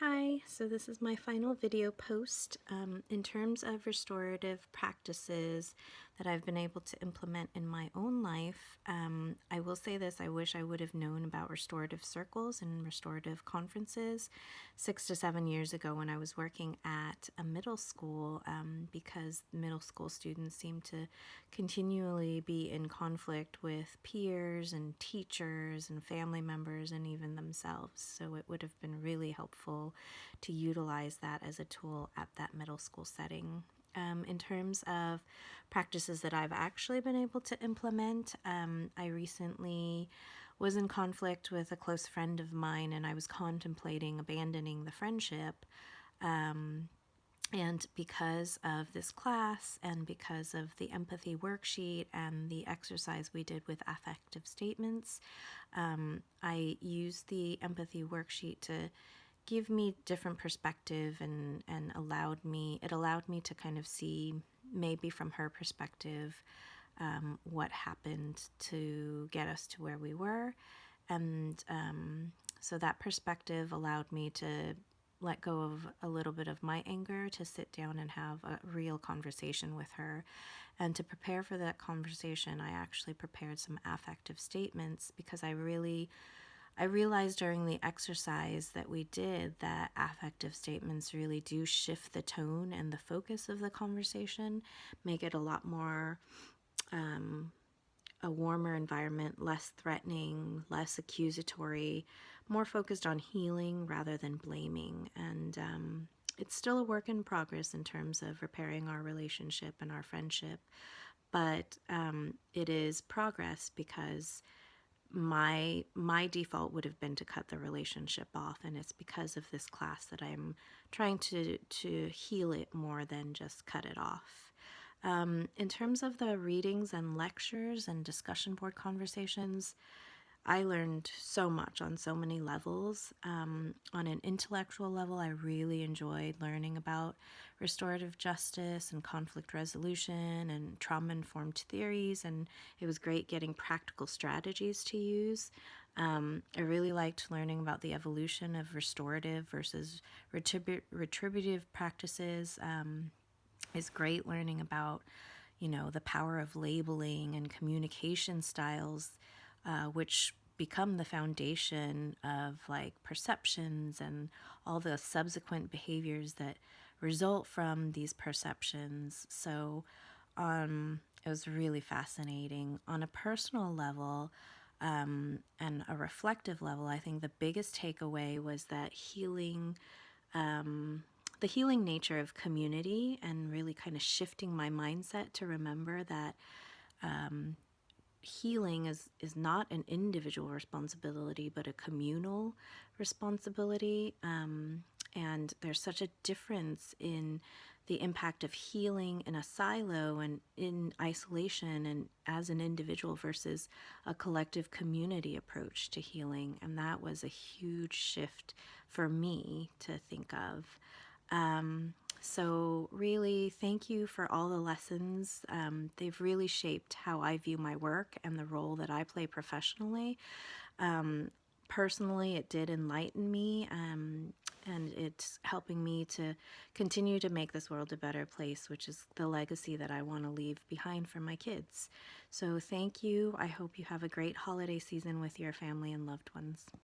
Hi, so this is my final video post. In terms of restorative practices that I've been able to implement in my own life, I will say this: I wish I would have known about restorative circles and restorative conferences 6 to 7 years ago when I was working at a middle school, because middle school students seem to continually be in conflict with peers and teachers and family members and even themselves. So it would have been really helpful to utilize that as a tool at that middle school setting. In terms of practices that I've actually been able to implement, I recently was in conflict with a close friend of mine, and I was contemplating abandoning the friendship. And because of this class and because of the empathy worksheet and the exercise we did with affective statements, I used the empathy worksheet to give me different perspective and allowed me to kind of see maybe from her perspective what happened to get us to where we were. And so that perspective allowed me to let go of a little bit of my anger, to sit down and have a real conversation with her. And to prepare for that conversation, I actually prepared some affective statements because I realized during the exercise that we did that affective statements really do shift the tone and the focus of the conversation, make it a lot more a warmer environment, less threatening, less accusatory, more focused on healing rather than blaming. And it's still a work in progress in terms of repairing our relationship and our friendship, but it is progress because my default would have been to cut the relationship off, and it's because of this class that I'm trying to heal it more than just cut it off. In terms of the readings and lectures and discussion board conversations, I learned so much on so many levels. On an intellectual level, I really enjoyed learning about restorative justice and conflict resolution and trauma-informed theories, and it was great getting practical strategies to use. I really liked learning about the evolution of restorative versus retributive practices. It's great learning about, the power of labeling and communication styles, which become the foundation of like perceptions and all the subsequent behaviors that result from these perceptions. So it was really fascinating. On a personal level, and a reflective level, I think the biggest takeaway was that the healing nature of community, and really kind of shifting my mindset to remember that healing is not an individual responsibility, but a communal responsibility. And there's such a difference in the impact of healing in a silo and in isolation and as an individual versus a collective community approach to healing. And that was a huge shift for me to think of. So really, thank you for all the lessons. They've really shaped how I view my work and the role that I play professionally. Personally, it did enlighten me, and it's helping me to continue to make this world a better place, which is the legacy that I want to leave behind for my kids. So thank you. I hope you have a great holiday season with your family and loved ones.